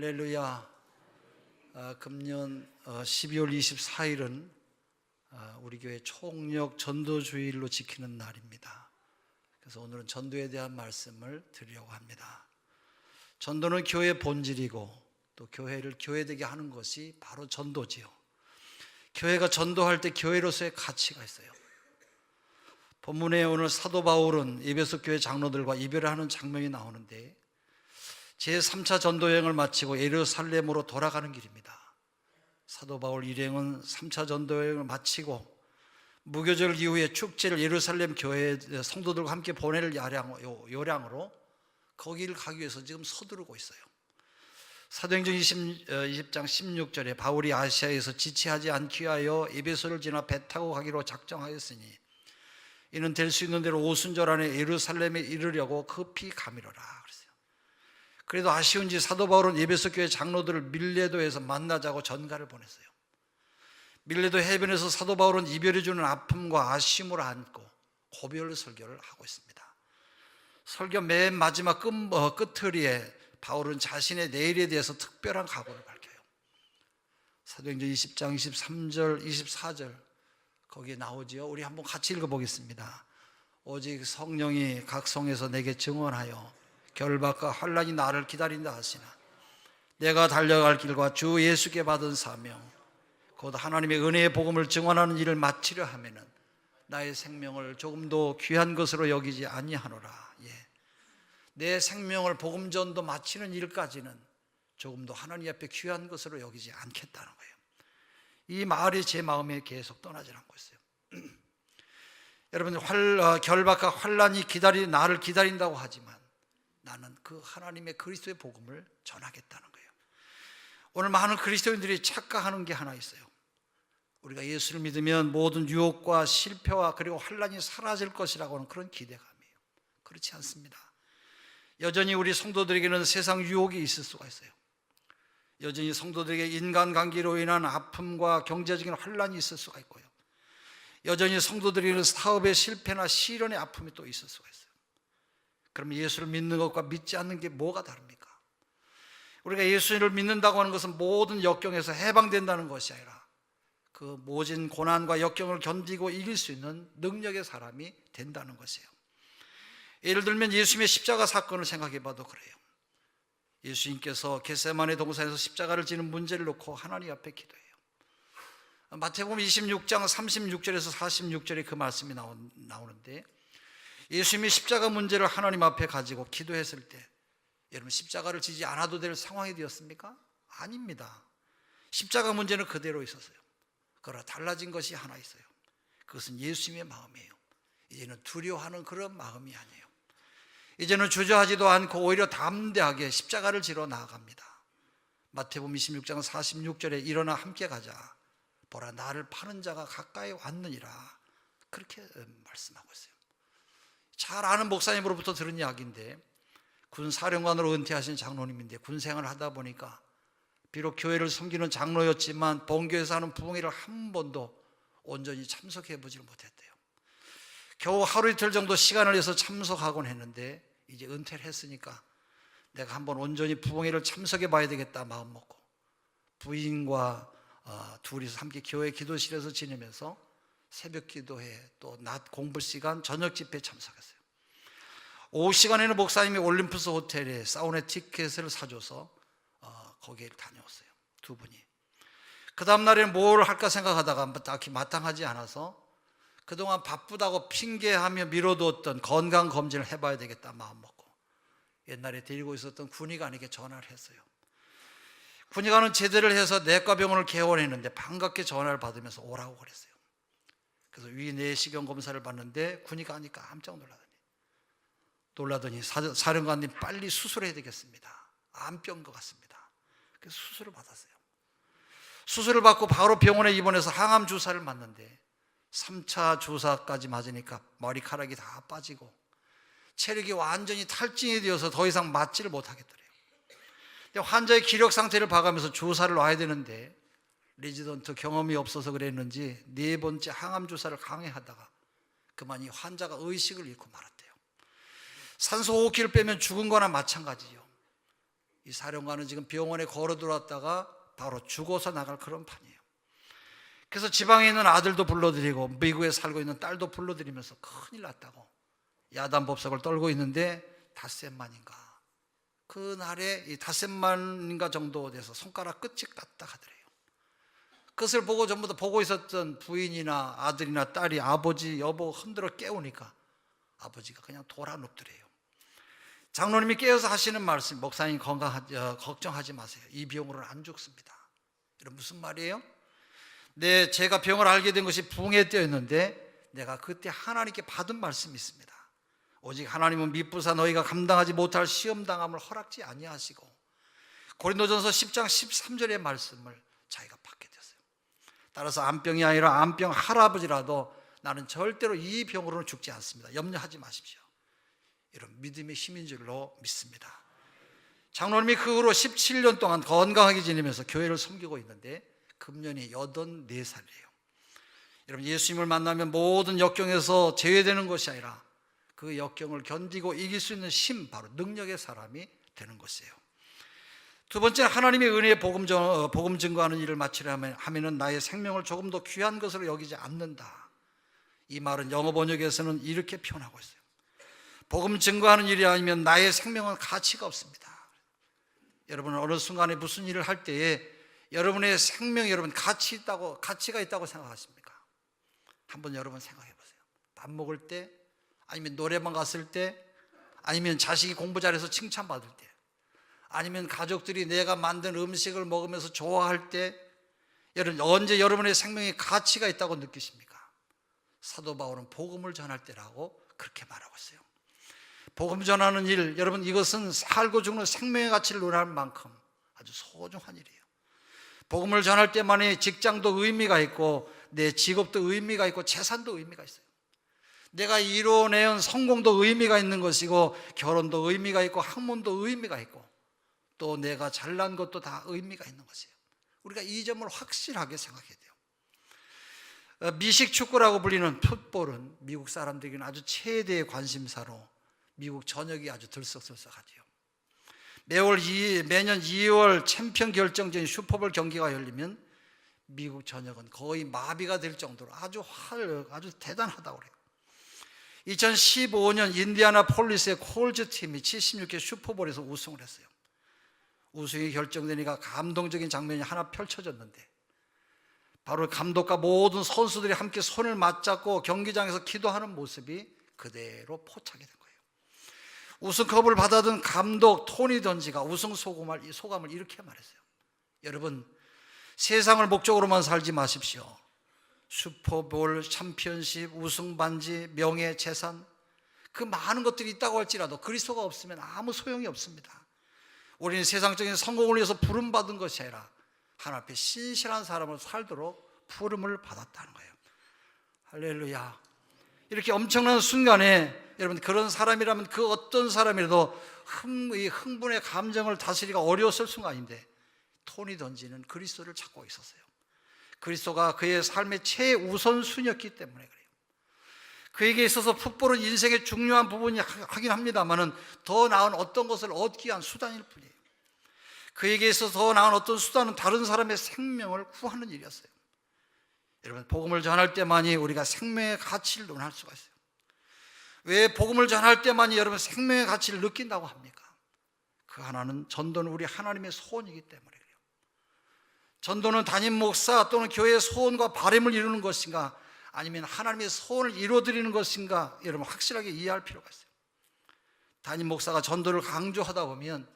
할렐루야. 금년 12월 24일은 우리 교회 총력 전도주일로 지키는 날입니다. 그래서 오늘은 전도에 대한 말씀을 드리려고 합니다. 전도는 교회의 본질이고 또 교회를 교회되게 하는 것이 바로 전도지요. 교회가 전도할 때 교회로서의 가치가 있어요. 본문에 오늘 사도 바울은 에베소 교회 장로들과 이별을 하는 장면이 나오는데 제3차 전도여행을 마치고 예루살렘으로 돌아가는 길입니다. 사도 바울 일행은 3차 전도여행을 마치고 무교절 이후에 축제를 예루살렘 교회 성도들과 함께 보낼 요량으로 거기를 가기 위해서 지금 서두르고 있어요. 사도행전 20장 16절에 바울이 아시아에서 지체하지 않기 위하여 에베소를 지나 배 타고 가기로 작정하였으니 이는 될 수 있는 대로 오순절 안에 예루살렘에 이르려고 급히 가미로라. 그래도 아쉬운지 사도 바울은 에베소 교회 장로들을 밀레도에서 만나자고 전가를 보냈어요. 밀레도 해변에서 사도 바울은 이별이 주는 아픔과 아쉬움을 안고 고별 설교를 하고 있습니다. 설교 맨 마지막 끝트리에 바울은 자신의 내일에 대해서 특별한 각오를 밝혀요. 사도행전 20장 23절 24절 거기에 나오지요. 우리 한번 같이 읽어보겠습니다. 오직 성령이 각 성에서 내게 증언하여 결박과 환난이 나를 기다린다 하시나 내가 달려갈 길과 주 예수께 받은 사명 곧 하나님의 은혜의 복음을 증언하는 일을 마치려 하면은 나의 생명을 조금도 귀한 것으로 여기지 아니하노라. 내 생명을 복음 전도 마치는 일까지는 조금도 하나님 앞에 귀한 것으로 여기지 않겠다는 거예요. 이 말이 제 마음에 계속 떠나질 않고 있어요. 여러분, 결박과 환난이 나를 기다린다고 하지만 나는 그 하나님의 그리스도의 복음을 전하겠다는 거예요. 오늘 많은 그리스도인들이 착각하는 게 하나 있어요. 우리가 예수를 믿으면 모든 유혹과 실패와 그리고 환난이 사라질 것이라고 하는 그런 기대감이에요. 그렇지 않습니다. 여전히 우리 성도들에게는 세상 유혹이 있을 수가 있어요. 여전히 성도들에게 인간관계로 인한 아픔과 경제적인 환난이 있을 수가 있고요. 여전히 성도들에게는 사업의 실패나 시련의 아픔이 또 있을 수가 있어요. 그럼 예수를 믿는 것과 믿지 않는 게 뭐가 다릅니까? 우리가 예수를 믿는다고 하는 것은 모든 역경에서 해방된다는 것이 아니라 그 모진 고난과 역경을 견디고 이길 수 있는 능력의 사람이 된다는 것이에요. 예를 들면 예수님의 십자가 사건을 생각해 봐도 그래요. 예수님께서 겟세마네 동산에서 십자가를 지는 문제를 놓고 하나님 앞에 기도해요. 마태복음 26장 36절에서 46절에 그 말씀이 나오는데 예수님이 십자가 문제를 하나님 앞에 가지고 기도했을 때 여러분 십자가를 지지 않아도 될 상황이 되었습니까? 아닙니다. 십자가 문제는 그대로 있었어요. 그러나 달라진 것이 하나 있어요. 그것은 예수님의 마음이에요. 이제는 두려워하는 그런 마음이 아니에요. 이제는 주저하지도 않고 오히려 담대하게 십자가를 지러 나아갑니다. 마태복음 26장 46절에 일어나 함께 가자. 보라 나를 파는 자가 가까이 왔느니라. 그렇게 말씀하고 있어요. 잘 아는 목사님으로부터 들은 이야기인데 군사령관으로 은퇴하신 장로님인데 군생활을 하다 보니까 비록 교회를 섬기는 장로였지만 본교에서 하는 부흥회를 한 번도 온전히 참석해 보지를 못했대요. 겨우 하루 이틀 정도 시간을 내서 참석하곤 했는데 이제 은퇴를 했으니까 내가 한번 온전히 부흥회를 참석해 봐야 되겠다 마음 먹고 부인과 둘이서 함께 교회 기도실에서 지내면서 새벽 기도회 또 낮 공부 시간 저녁 집회에 참석했어요. 오후 시간에는 목사님이 올림푸스 호텔에 사우나 티켓을 사줘서 거기에 다녀왔어요. 두 분이. 그 다음 날에는 뭘 할까 생각하다가 딱히 마땅하지 않아서 그동안 바쁘다고 핑계하며 미뤄두었던 건강검진을 해봐야 되겠다 마음 먹고 옛날에 데리고 있었던 군의관에게 전화를 했어요. 군의관은 제대를 해서 내과병원을 개원했는데 반갑게 전화를 받으면서 오라고 그랬어요. 그래서 위 내시경 검사를 받는데 군의관이 깜짝 놀라더니 사령관님 빨리 수술해야 되겠습니다. 암병 것 같습니다. 그래서 수술을 받았어요. 수술을 받고 바로 병원에 입원해서 항암 주사를 맞는데 3차 주사까지 맞으니까 머리카락이 다 빠지고 체력이 완전히 탈진이 되어서 더 이상 맞지를 못하겠더래요. 근데 환자의 기력 상태를 봐가면서 주사를 놔야 되는데 레지던트 경험이 없어서 그랬는지 4번째 항암 주사를 강행하다가 그만 이 환자가 의식을 잃고 말았대요. 산소 호흡기를 빼면 죽은 거나 마찬가지죠. 이 사령관은 지금 병원에 걸어 들어왔다가 바로 죽어서 나갈 그런 판이에요. 그래서 지방에 있는 아들도 불러들이고 미국에 살고 있는 딸도 불러들이면서 큰일 났다고 야단 법석을 떨고 있는데 닷새만인가, 그날에 이 닷새만인가 정도 돼서 손가락 끝이 까딱하더래요. 그것을 보고 전부 다 보고 있었던 부인이나 아들이나 딸이 아버지 여보 흔들어 깨우니까 아버지가 그냥 돌아 눕더래요. 장로님이 깨어서 하시는 말씀, 목사님 걱정하지 마세요. 이 병으로는 안 죽습니다. 이런 무슨 말이에요? 제가 병을 알게 된 것이 붕괴 때였는데 내가 그때 하나님께 받은 말씀이 있습니다. 오직 하나님은 미쁘사 너희가 감당하지 못할 시험당함을 허락지 아니하시고, 고린도전서 10장 13절의 말씀을 자기가 받게 됐어요. 따라서 암병이 아니라 암병 할아버지라도 나는 절대로 이 병으로는 죽지 않습니다. 염려하지 마십시오. 이런 믿음의 힘인 줄로 믿습니다. 장로님이 그 후로 17년 동안 건강하게 지내면서 교회를 섬기고 있는데 금년이 84살이에요. 여러분, 예수님을 만나면 모든 역경에서 제외되는 것이 아니라 그 역경을 견디고 이길 수 있는 힘, 바로 능력의 사람이 되는 것이에요. 두 번째는 하나님의 은혜의 복음 증거하는 일을 마치려 하면은 나의 생명을 조금 더 귀한 것으로 여기지 않는다. 이 말은 영어 번역에서는 이렇게 표현하고 있어요. 복음 증거하는 일이 아니면 나의 생명은 가치가 없습니다. 여러분은 어느 순간에 무슨 일을 할 때에 여러분의 생명이 여러분 가치가 있다고 생각하십니까? 한번 여러분 생각해 보세요. 밥 먹을 때, 아니면 노래방 갔을 때, 아니면 자식이 공부 잘해서 칭찬받을 때, 아니면 가족들이 내가 만든 음식을 먹으면서 좋아할 때, 여러분 언제 여러분의 생명이 가치가 있다고 느끼십니까? 사도 바울은 복음을 전할 때라고 그렇게 말하고 있어요. 복음 전하는 일, 여러분 이것은 살고 죽는 생명의 가치를 논할 만큼 아주 소중한 일이에요. 복음을 전할 때만이 직장도 의미가 있고 내 직업도 의미가 있고 재산도 의미가 있어요. 내가 이뤄낸 성공도 의미가 있는 것이고 결혼도 의미가 있고 학문도 의미가 있고 또 내가 잘난 것도 다 의미가 있는 것이에요. 우리가 이 점을 확실하게 생각해야 돼요. 미식 축구라고 불리는 풋볼은 미국 사람들에게는 아주 최대의 관심사로 미국 전역이 아주 들썩들썩하지요. 매년 2월 챔피언 결정전인 슈퍼볼 경기가 열리면 미국 전역은 거의 마비가 될 정도로 아주 대단하다고 그래요. 2015년 인디애나폴리스의 콜즈 팀이 76회 슈퍼볼에서 우승을 했어요. 우승이 결정되니까 감동적인 장면이 하나 펼쳐졌는데 바로 감독과 모든 선수들이 함께 손을 맞잡고 경기장에서 기도하는 모습이 그대로 포착이 된 거예요. 우승컵을 받아든 감독 토니 던지가 우승 소감을 이렇게 말했어요. 여러분, 세상을 목적으로만 살지 마십시오. 슈퍼볼, 챔피언십, 우승 반지, 명예, 재산, 그 많은 것들이 있다고 할지라도 그리스도가 없으면 아무 소용이 없습니다. 우리는 세상적인 성공을 위해서 부름받은 것이 아니라 하나님 앞에 신실한 사람으로 살도록 부름을 받았다는 거예요. 할렐루야. 이렇게 엄청난 순간에 여러분, 그런 사람이라면 그 어떤 사람이라도 흥분의 감정을 다스리기가 어려웠을 순간인데 토니 던지는 그리스도를 찾고 있었어요. 그리스도가 그의 삶의 최우선순위였기 때문에 그래요. 그에게 있어서 풋볼은 인생의 중요한 부분이 하긴 합니다만은 더 나은 어떤 것을 얻기 위한 수단일 뿐이에요. 그에게 있어서 더 나은 어떤 수단은 다른 사람의 생명을 구하는 일이었어요. 여러분, 복음을 전할 때만이 우리가 생명의 가치를 논할 수가 있어요. 왜 복음을 전할 때만이 여러분 생명의 가치를 느낀다고 합니까? 그 하나는 전도는 우리 하나님의 소원이기 때문에 그래요. 전도는 담임 목사 또는 교회의 소원과 바람을 이루는 것인가, 아니면 하나님의 소원을 이루어드리는 것인가, 여러분 확실하게 이해할 필요가 있어요. 담임 목사가 전도를 강조하다 보면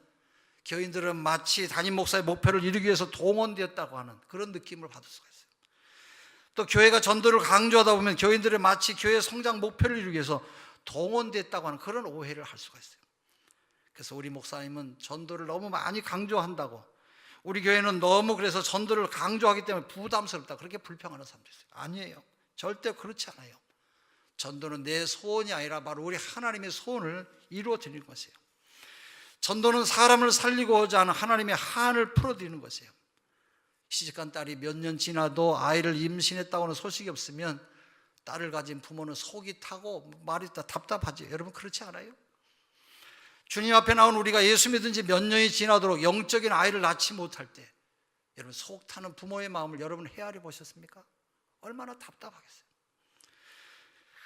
교인들은 마치 담임 목사의 목표를 이루기 위해서 동원되었다고 하는 그런 느낌을 받을 수가 있어요. 또 교회가 전도를 강조하다 보면 교인들은 마치 교회의 성장 목표를 이루기 위해서 동원됐다고 하는 그런 오해를 할 수가 있어요. 그래서 우리 목사님은 전도를 너무 많이 강조한다고, 우리 교회는 너무 그래서 전도를 강조하기 때문에 부담스럽다, 그렇게 불평하는 사람도 있어요. 아니에요. 절대 그렇지 않아요. 전도는 내 소원이 아니라 바로 우리 하나님의 소원을 이루어 드리는 것이에요. 전도는 사람을 살리고자 하는 하나님의 한을 풀어드리는 것이에요. 시집간 딸이 몇 년 지나도 아이를 임신했다고 하는 소식이 없으면 딸을 가진 부모는 속이 타고 말이 답답하지. 여러분 그렇지 않아요? 주님 앞에 나온 우리가 예수 믿은 지 몇 년이 지나도록 영적인 아이를 낳지 못할 때 여러분 속 타는 부모의 마음을 여러분 헤아려 보셨습니까? 얼마나 답답하겠어요.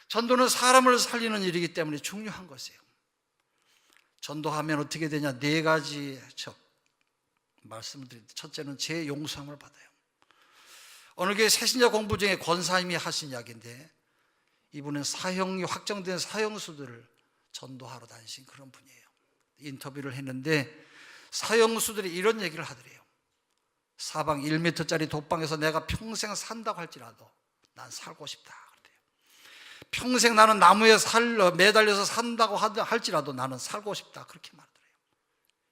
전도는 사람을 살리는 일이기 때문에 중요한 것이에요. 전도하면 어떻게 되냐? 4가지 말씀을 드립니다. 첫째는 제 용서함을 받아요. 어느 교회 새신자 공부 중에 권사님이 하신 이야기인데 이분은 사형이 확정된 사형수들을 전도하러 다니신 그런 분이에요. 인터뷰를 했는데 사형수들이 이런 얘기를 하더래요. 사방 1m짜리 독방에서 내가 평생 산다고 할지라도 난 살고 싶다. 그래요. 평생 나는 나무에 매달려서 산다고 할지라도 나는 살고 싶다. 그렇게 말하더래요.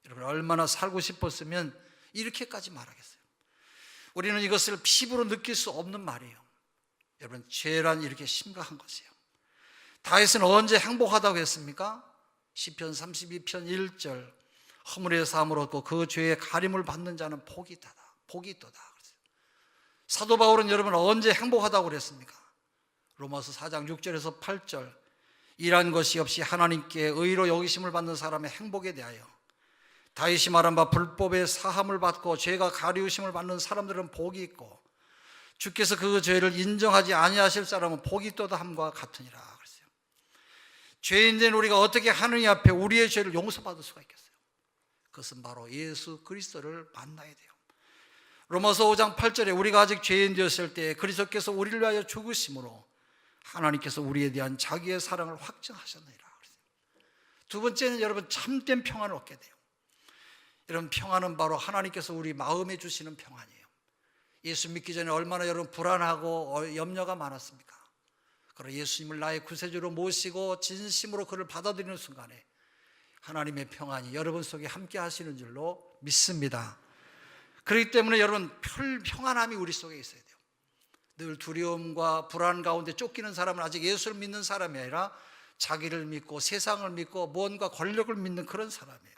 여러분 얼마나 살고 싶었으면 이렇게까지 말하겠어요. 우리는 이것을 피부로 느낄 수 없는 말이에요. 여러분 죄란 이렇게 심각한 것이에요. 다윗은 언제 행복하다고 했습니까? 시편 32편 1절 허물의 사함을 얻고 그 죄의 가림을 받는 자는 복이 있도다. 사도 바울은 여러분 언제 행복하다고 그랬습니까? 로마서 4장 6절에서 8절 일한 것이 없이 하나님께 의로 여기심을 받는 사람의 행복에 대하여 다윗이 말한 바 불법의 사함을 받고 죄가 가리우심을 받는 사람들은 복이 있고 주께서 그 죄를 인정하지 아니하실 사람은 복이 있도다 함과 같으니라 그랬어요. 죄인된 우리가 어떻게 하느님 앞에 우리의 죄를 용서받을 수가 있겠어요? 그것은 바로 예수 그리스도를 만나야 돼요. 로마서 5장 8절에 우리가 아직 죄인 되었을 때 그리스도께서 우리를 위하여 죽으심으로 하나님께서 우리에 대한 자기의 사랑을 확증하셨느니라. 두 번째는 여러분 참된 평안을 얻게 돼요. 여러분 평안은 바로 하나님께서 우리 마음에 주시는 평안이에요. 예수 믿기 전에 얼마나 여러분 불안하고 염려가 많았습니까? 그러나 예수님을 나의 구세주로 모시고 진심으로 그를 받아들이는 순간에 하나님의 평안이 여러분 속에 함께 하시는 줄로 믿습니다. 그렇기 때문에 여러분 평안함이 우리 속에 있어야 돼요. 늘 두려움과 불안 가운데 쫓기는 사람은 아직 예수를 믿는 사람이 아니라 자기를 믿고 세상을 믿고 무언가 권력을 믿는 그런 사람이에요.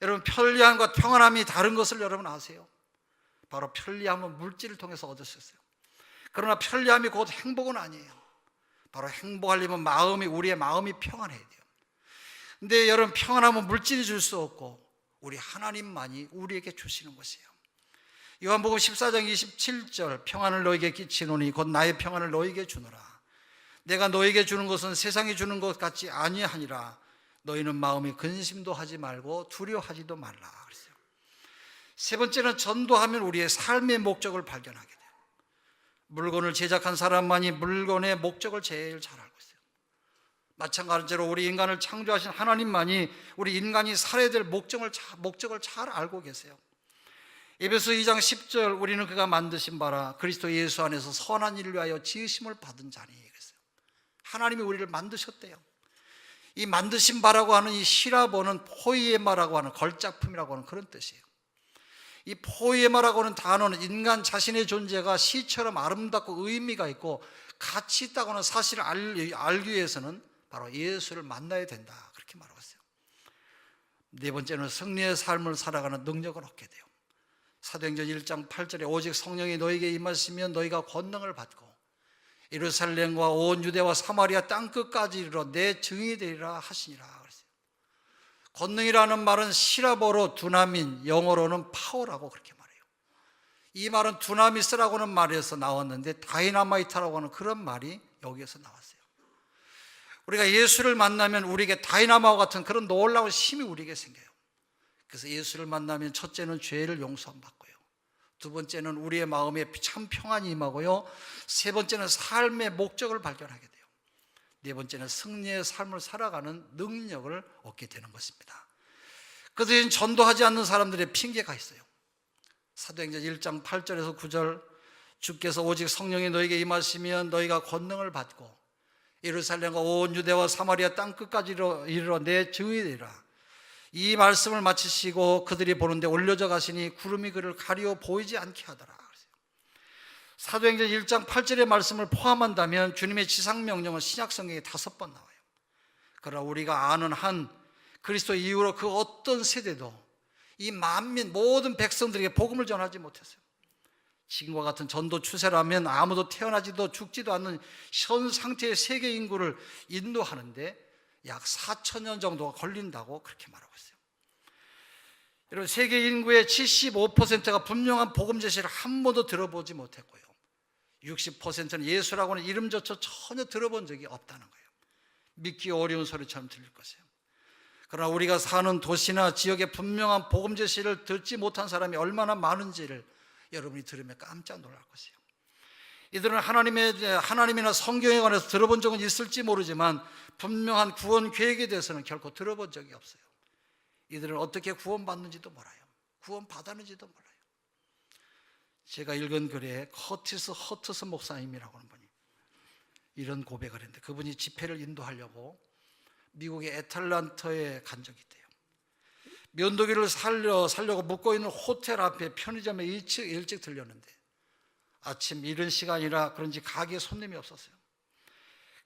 여러분 편리함과 평안함이 다른 것을 여러분 아세요? 바로 편리함은 물질을 통해서 얻을 수 있어요. 그러나 편리함이 곧 행복은 아니에요. 바로 행복하려면 우리의 마음이 평안해야 돼요. 근데 여러분 평안함은 물질이 줄 수 없고 우리 하나님만이 우리에게 주시는 것이에요. 요한복음 14장 27절 평안을 너에게 끼치노니 곧 나의 평안을 너에게 주노라. 내가 너에게 주는 것은 세상이 주는 것 같지 아니하니라. 너희는 마음에 근심도 하지 말고 두려워하지도 말라 그랬어요. 세 번째는 전도하면 우리의 삶의 목적을 발견하게 돼요. 물건을 제작한 사람만이 물건의 목적을 제일 잘 알고 있어요. 마찬가지로 우리 인간을 창조하신 하나님만이 우리 인간이 살아야 될 목적을 잘 알고 계세요. 에베소 2장 10절 우리는 그가 만드신 바라 그리스도 예수 안에서 선한 일을 위하여 지으심을 받은 자니 그랬어요. 하나님이 우리를 만드셨대요. 이 만드신 바라고 하는 이 시라보는 포이에마라고 하는 걸작품이라고 하는 그런 뜻이에요. 이 포이에마라고 하는 단어는 인간 자신의 존재가 시처럼 아름답고 의미가 있고 가치 있다고 하는 사실을 알기 위해서는 바로 예수를 만나야 된다 그렇게 말하고 있어요. 네 번째는 승리의 삶을 살아가는 능력을 얻게 돼요. 사도행전 1장 8절에 오직 성령이 너에게 임하시면 너희가 권능을 받고 예루살렘과 온 유대와 사마리아 땅끝까지 이르러 내 증인이 되리라 하시니라 그랬어요. 권능이라는 말은 시라보로 두나민, 영어로는 파워라고 그렇게 말해요. 이 말은 두나미스라고 하는 말에서 나왔는데 다이나마이트라고 하는 그런 말이 여기에서 나왔어요. 우리가 예수를 만나면 우리에게 다이나마와 같은 그런 놀라운 힘이 우리에게 생겨요. 그래서 예수를 만나면 첫째는 죄를 용서받고요. 두 번째는 우리의 마음에 참 평안이 임하고요. 세 번째는 삶의 목적을 발견하게 돼요. 네 번째는 승리의 삶을 살아가는 능력을 얻게 되는 것입니다. 그 대신 전도하지 않는 사람들의 핑계가 있어요. 사도행전 1장 8절에서 9절 주께서 오직 성령이 너에게 임하시면 너희가 권능을 받고 예루살렘과 온 유대와 사마리아 땅끝까지 이르러 내 증인이 되리라. 이 말씀을 마치시고 그들이 보는데 올려져 가시니 구름이 그를 가리워 보이지 않게 하더라. 사도행전 1장 8절의 말씀을 포함한다면 주님의 지상명령은 신약성경에 5번 나와요. 그러나 우리가 아는 한 그리스도 이후로 그 어떤 세대도 이 만민 모든 백성들에게 복음을 전하지 못했어요. 지금과 같은 전도 추세라면 아무도 태어나지도 죽지도 않는 현 상태의 세계 인구를 인도하는데 약 4,000년 정도가 걸린다고 그렇게 말하고 있어요. 여러분, 세계 인구의 75%가 분명한 복음 제시를 한 번도 들어보지 못했고요, 60%는 예수라고는 이름조차 전혀 들어본 적이 없다는 거예요. 믿기 어려운 소리처럼 들릴 것이에요. 그러나 우리가 사는 도시나 지역에 분명한 복음 제시를 듣지 못한 사람이 얼마나 많은지를 여러분이 들으면 깜짝 놀랄 것이에요. 이들은 하나님이나 성경에 관해서 들어본 적은 있을지 모르지만 분명한 구원 계획에 대해서는 결코 들어본 적이 없어요. 이들은 어떻게 구원받는지도 몰라요. 구원받았는지도 몰라요. 제가 읽은 글에 커티스 허트스 목사님이라고 하는 분이 이런 고백을 했는데, 그분이 집회를 인도하려고 미국의 애틀랜타에 간 적이 있대요. 면도기를 살려고 묵고 있는 호텔 앞에 편의점에 일찍 들렸는데 아침 이른 시간이라 그런지 가게에 손님이 없었어요.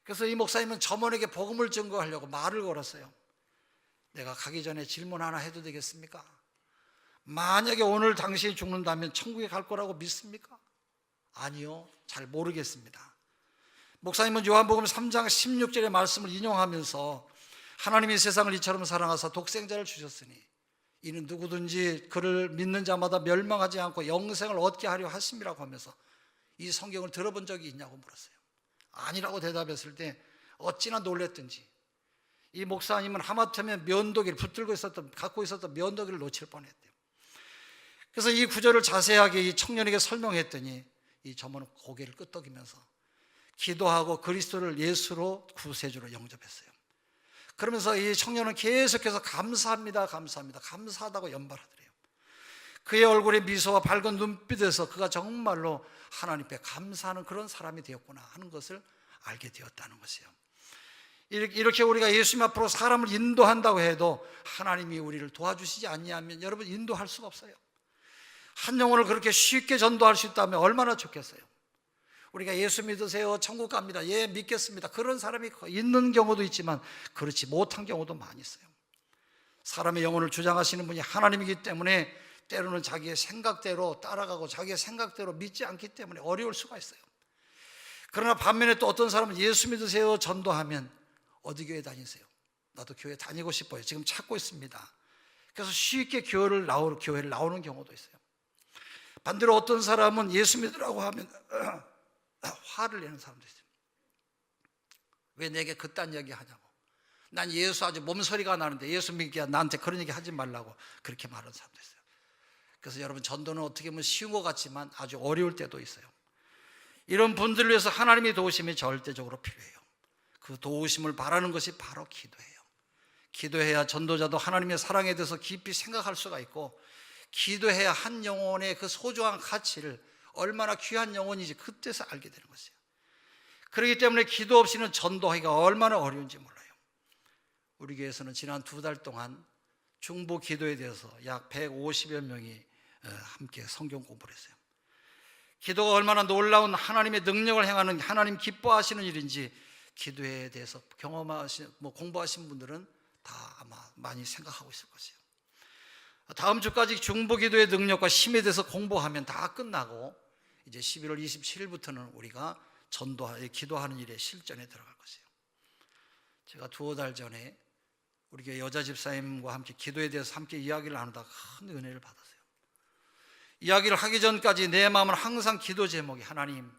그래서 이 목사님은 점원에게 복음을 증거하려고 말을 걸었어요. 내가 가기 전에 질문 하나 해도 되겠습니까? 만약에 오늘 당신이 죽는다면 천국에 갈 거라고 믿습니까? 아니요, 잘 모르겠습니다. 목사님은 요한복음 3장 16절의 말씀을 인용하면서 하나님이 세상을 이처럼 사랑하사 독생자를 주셨으니 이는 누구든지 그를 믿는 자마다 멸망하지 않고 영생을 얻게 하려 하심이라고 하면서 이 성경을 들어본 적이 있냐고 물었어요. 아니라고 대답했을 때 어찌나 놀랬든지 이 목사님은 하마터면 면도기를 갖고 있었던 면도기를 놓칠 뻔했대요. 그래서 이 구절을 자세하게 이 청년에게 설명했더니 이 점원은 고개를 끄덕이면서 기도하고 그리스도를 예수로 구세주로 영접했어요. 그러면서 이 청년은 계속해서 감사합니다, 감사합니다, 감사하다고 연발하더래요. 그의 얼굴에 미소와 밝은 눈빛에서 그가 정말로 하나님께 감사하는 그런 사람이 되었구나 하는 것을 알게 되었다는 것이에요. 이렇게 우리가 예수님 앞으로 사람을 인도한다고 해도 하나님이 우리를 도와주시지 않냐면 여러분, 인도할 수가 없어요. 한 영혼을 그렇게 쉽게 전도할 수 있다면 얼마나 좋겠어요. 우리가 예수 믿으세요, 천국 갑니다, 예 믿겠습니다, 그런 사람이 있는 경우도 있지만 그렇지 못한 경우도 많이 있어요. 사람의 영혼을 주장하시는 분이 하나님이기 때문에 때로는 자기의 생각대로 따라가고 자기의 생각대로 믿지 않기 때문에 어려울 수가 있어요. 그러나 반면에 또 어떤 사람은 예수 믿으세요 전도하면 어디 교회 다니세요? 나도 교회 다니고 싶어요, 지금 찾고 있습니다. 그래서 쉽게 교회를 나오는 경우도 있어요. 반대로 어떤 사람은 예수 믿으라고 하면 화를 내는 사람도 있어요. 왜 내게 그딴 얘기 하냐고, 난 예수 아주 몸서리가 나는데 예수 믿기야 나한테 그런 얘기 하지 말라고 그렇게 말하는 사람도 있어요. 그래서 여러분, 전도는 어떻게 보면 쉬운 것 같지만 아주 어려울 때도 있어요. 이런 분들을 위해서 하나님의 도우심이 절대적으로 필요해요. 그 도우심을 바라는 것이 바로 기도예요. 기도해야 전도자도 하나님의 사랑에 대해서 깊이 생각할 수가 있고, 기도해야 한 영혼의 그 소중한 가치를, 얼마나 귀한 영혼인지 그때서 알게 되는 것이에요. 그렇기 때문에 기도 없이는 전도하기가 얼마나 어려운지 몰라요. 우리 교회에서는 지난 2달 동안 중보 기도에 대해서 약 150여 명이 함께 성경 공부를 했어요. 기도가 얼마나 놀라운 하나님의 능력을 행하는, 하나님 기뻐하시는 일인지 기도에 대해서 공부하신 분들은 다 아마 많이 생각하고 있을 것이에요. 다음 주까지 중보 기도의 능력과 힘에 대해서 공부하면 다 끝나고 이제 11월 27일부터는 우리가 기도하는 일에 실전에 들어갈 것이에요. 제가 2달 전에 우리 교회 여자 집사님과 함께 기도에 대해서 함께 이야기를 나누다가 큰 은혜를 받았어요. 이야기를 하기 전까지 내 마음은 항상 기도 제목이, 하나님,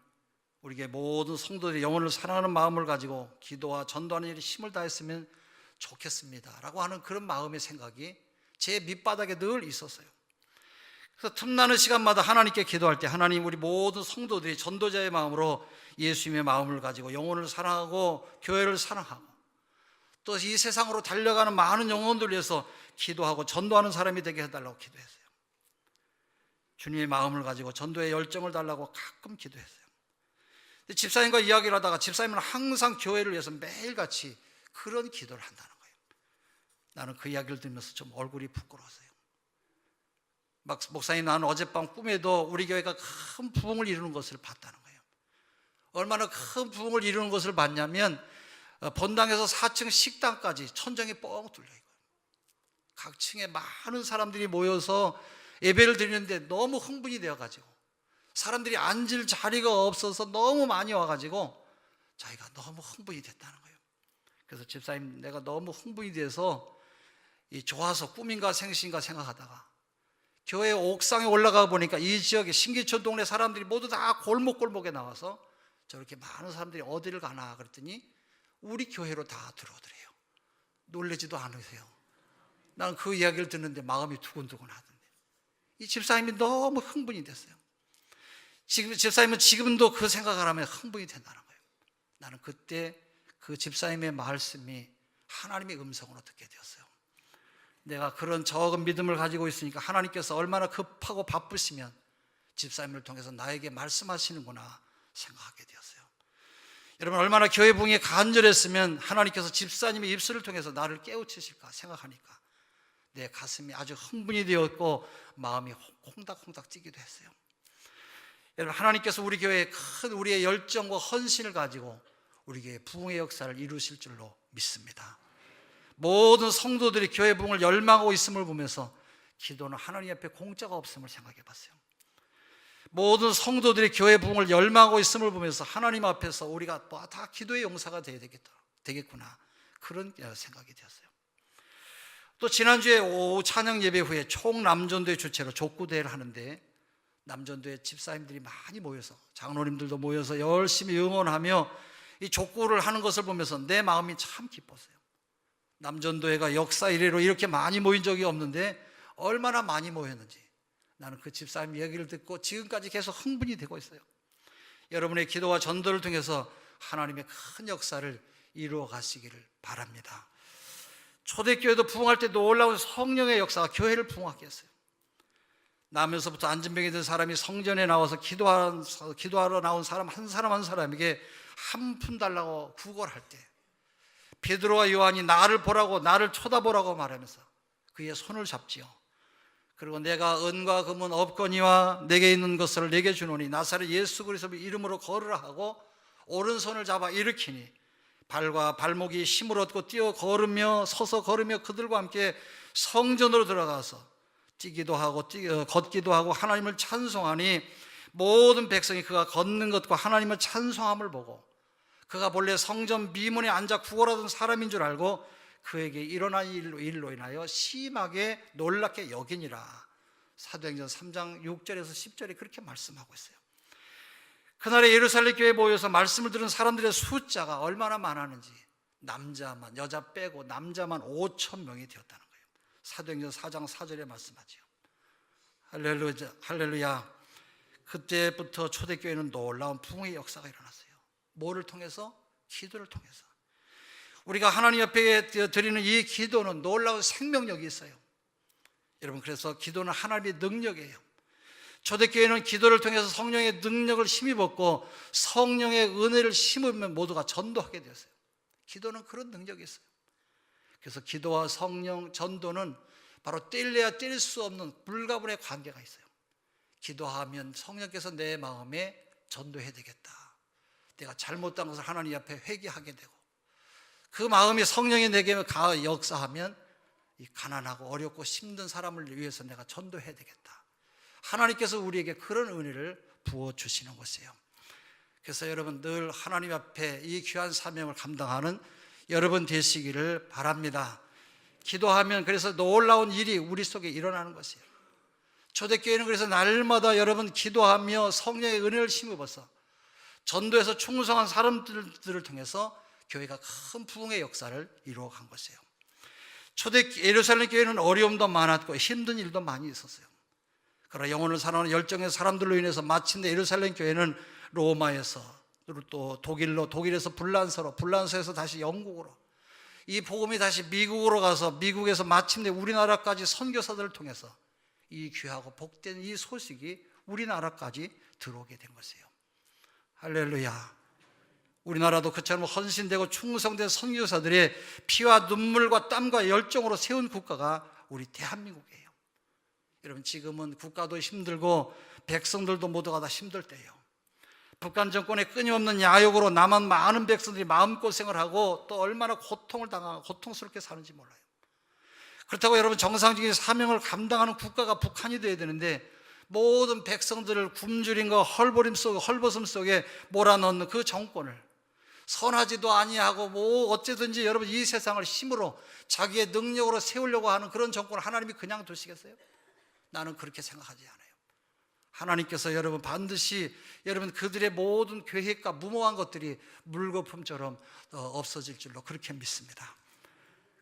우리 교회 모든 성도들이 영혼을 사랑하는 마음을 가지고 기도와 전도하는 일에 힘을 다했으면 좋겠습니다 라고 하는 그런 마음의 생각이 제 밑바닥에 늘 있었어요. 그래서 틈나는 시간마다 하나님께 기도할 때, 하나님, 우리 모든 성도들이 전도자의 마음으로 예수님의 마음을 가지고 영혼을 사랑하고 교회를 사랑하고 또 이 세상으로 달려가는 많은 영혼들을 위해서 기도하고 전도하는 사람이 되게 해달라고 기도했어요. 주님의 마음을 가지고 전도의 열정을 달라고 가끔 기도했어요. 근데 집사님과 이야기를 하다가 집사님은 항상 교회를 위해서 매일같이 그런 기도를 한다는 거예요. 나는 그 이야기를 들으면서 좀 얼굴이 부끄러웠어요. 목사님, 나는 어젯밤 꿈에도 우리 교회가 큰 부흥을 이루는 것을 봤다는 거예요. 얼마나 큰 부흥을 이루는 것을 봤냐면 본당에서 4층 식당까지 천정이 뻥 뚫려 있고요. 각 층에 많은 사람들이 모여서 예배를 드리는데 너무 흥분이 되어가지고 사람들이 앉을 자리가 없어서 너무 많이 와가지고 자기가 너무 흥분이 됐다는 거예요. 그래서 집사님, 내가 너무 흥분이 돼서 좋아서 꿈인가 생신가 생각하다가 교회 옥상에 올라가 보니까 이 지역에 신기천 동네 사람들이 모두 다 골목골목에 나와서 저렇게 많은 사람들이 어디를 가나 그랬더니 우리 교회로 다 들어오더래요. 놀라지도 않으세요? 나는 그 이야기를 듣는데 마음이 두근두근 하던데, 이 집사님이 너무 흥분이 됐어요. 지금 집사님은 지금도 그 생각을 하면 흥분이 된다는 거예요. 나는 그때 그 집사님의 말씀이 하나님의 음성으로 듣게 되었어요. 내가 그런 적은 믿음을 가지고 있으니까 하나님께서 얼마나 급하고 바쁘시면 집사님을 통해서 나에게 말씀하시는구나 생각하게 되었어요. 여러분, 얼마나 교회 부흥이 간절했으면 하나님께서 집사님의 입술을 통해서 나를 깨우치실까 생각하니까 내 가슴이 아주 흥분이 되었고 마음이 콩닥콩닥 뛰기도 했어요. 여러분, 하나님께서 우리 교회에 큰 우리의 열정과 헌신을 가지고 우리 교회 부흥의 역사를 이루실 줄로 믿습니다. 모든 성도들이 교회 부흥을 열망하고 있음을 보면서 기도는 하나님 앞에 공짜가 없음을 생각해 봤어요. 모든 성도들이 교회 부흥을 열망하고 있음을 보면서 하나님 앞에서 우리가 다 기도의 용사가 되겠구나, 그런 생각이 되었어요. 또 지난주에 오후 찬양 예배 후에 총남전도회 주최로 족구대회를 하는데 남전도회 집사님들이 많이 모여서, 장로님들도 모여서 열심히 응원하며 이 족구를 하는 것을 보면서 내 마음이 참 기뻤어요. 남전도회가 역사 이래로 이렇게 많이 모인 적이 없는데 얼마나 많이 모였는지 나는 그 집사님 이야기를 듣고 지금까지 계속 흥분이 되고 있어요. 여러분의 기도와 전도를 통해서 하나님의 큰 역사를 이루어 가시기를 바랍니다. 초대교회도 부흥할 때 놀라운 성령의 역사가 교회를 부흥하게 했어요. 나면서부터 안진병이 든 사람이 성전에 나와서 기도하러 나온 사람 한 사람에게 한 푼 달라고 구걸할 때 베드로와 요한이 나를 보라고, 나를 쳐다보라고 말하면서 그의 손을 잡지요. 그리고 내가 은과 금은 없거니와 내게 있는 것을 내게 주노니 나사렛 예수 그리스도의 이름으로 걸으라 하고 오른손을 잡아 일으키니 발과 발목이 힘을 얻고 뛰어 걸으며 서서 걸으며 그들과 함께 성전으로 들어가서 뛰기도 하고 걷기도 하고 하나님을 찬송하니 모든 백성이 그가 걷는 것과 하나님을 찬송함을 보고 그가 본래 성전 미문에 앉아 구걸하던 사람인 줄 알고 그에게 일어난 일로 인하여 심하게 놀랍게 여기니라. 사도행전 3장 6절에서 10절에 그렇게 말씀하고 있어요. 그날에 예루살렘 교회에 모여서 말씀을 들은 사람들의 숫자가 얼마나 많았는지, 남자만, 여자 빼고 남자만 5,000명이 되었다는 거예요. 사도행전 4장 4절에 말씀하죠. 할렐루야. 그때부터 초대교회는 놀라운 부흥의 역사가 일어났어요. 뭐를 통해서? 기도를 통해서. 우리가 하나님 앞에 드리는 이 기도는 놀라운 생명력이 있어요. 여러분, 그래서 기도는 하나님의 능력이에요. 초대교회는 기도를 통해서 성령의 능력을 힘입었고 성령의 은혜를 심으면 모두가 전도하게 되었어요. 기도는 그런 능력이 있어요. 그래서 기도와 성령, 전도는 바로 뗄래야 뗄 수 없는 불가분의 관계가 있어요. 기도하면 성령께서 내 마음에 전도해야 되겠다, 내가 잘못한 것을 하나님 앞에 회개하게 되고 그 마음이 성령이 내게 역사하면 이 가난하고 어렵고 힘든 사람을 위해서 내가 전도해야 되겠다, 하나님께서 우리에게 그런 은혜를 부어주시는 것이에요. 그래서 여러분 늘 하나님 앞에 이 귀한 사명을 감당하는 여러분 되시기를 바랍니다. 기도하면 그래서 놀라운 일이 우리 속에 일어나는 것이에요. 초대교회는 그래서 날마다 여러분 기도하며 성령의 은혜를 힘입어서 전도에서 충성한 사람들을 통해서 교회가 큰 부흥의 역사를 이루어간 것이에요. 초대 예루살렘 교회는 어려움도 많았고 힘든 일도 많이 있었어요. 그러나 영혼을 사랑하는 열정의 사람들로 인해서 마침내 예루살렘 교회는 로마에서 또 독일에서 불란서에서 다시 영국으로, 이 복음이 다시 미국으로 가서 미국에서 마침내 우리나라까지 선교사들을 통해서 이 귀하고 복된 이 소식이 우리나라까지 들어오게 된 것이에요. 할렐루야. 우리나라도 그처럼 헌신되고 충성된 선교사들의 피와 눈물과 땀과 열정으로 세운 국가가 우리 대한민국이에요. 여러분, 지금은 국가도 힘들고 백성들도 모두가 다 힘들 때예요. 북한 정권의 끊임없는 야욕으로 남한 많은 백성들이 마음고생을 하고 또 얼마나 고통을 당하고 고통스럽게 사는지 몰라요. 그렇다고 여러분 정상적인 사명을 감당하는 국가가 북한이 되어야 되는데 모든 백성들을 굶주림과 헐벗음 속에 몰아넣는 그 정권을 선하지도 아니하고 뭐 어쨌든지 여러분 이 세상을 힘으로 자기의 능력으로 세우려고 하는 그런 정권을 하나님이 그냥 두시겠어요? 나는 그렇게 생각하지 않아요. 하나님께서 여러분 반드시 여러분 그들의 모든 계획과 무모한 것들이 물거품처럼 없어질 줄로 그렇게 믿습니다.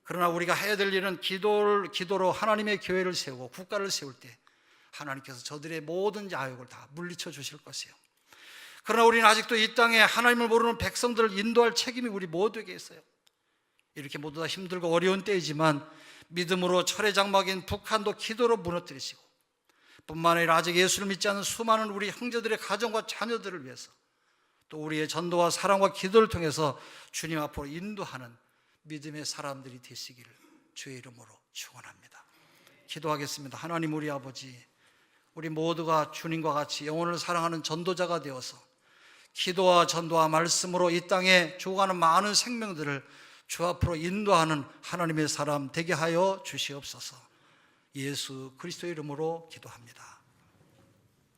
그러나 우리가 해야 될 일은 기도로 하나님의 교회를 세우고 국가를 세울 때 하나님께서 저들의 모든 야욕을 다 물리쳐 주실 것이에요. 그러나 우리는 아직도 이 땅에 하나님을 모르는 백성들을 인도할 책임이 우리 모두에게 있어요. 이렇게 모두 다 힘들고 어려운 때이지만 믿음으로 철의 장막인 북한도 기도로 무너뜨리시고 뿐만 아니라 아직 예수를 믿지 않는 수많은 우리 형제들의 가정과 자녀들을 위해서 또 우리의 전도와 사랑과 기도를 통해서 주님 앞으로 인도하는 믿음의 사람들이 되시기를 주의 이름으로 축원합니다. 기도하겠습니다. 하나님 우리 아버지, 우리 모두가 주님과 같이 영혼을 사랑하는 전도자가 되어서 기도와 전도와 말씀으로 이 땅에 죽어가는 많은 생명들을 주 앞으로 인도하는 하나님의 사람 되게 하여 주시옵소서. 예수 그리스도의 이름으로 기도합니다.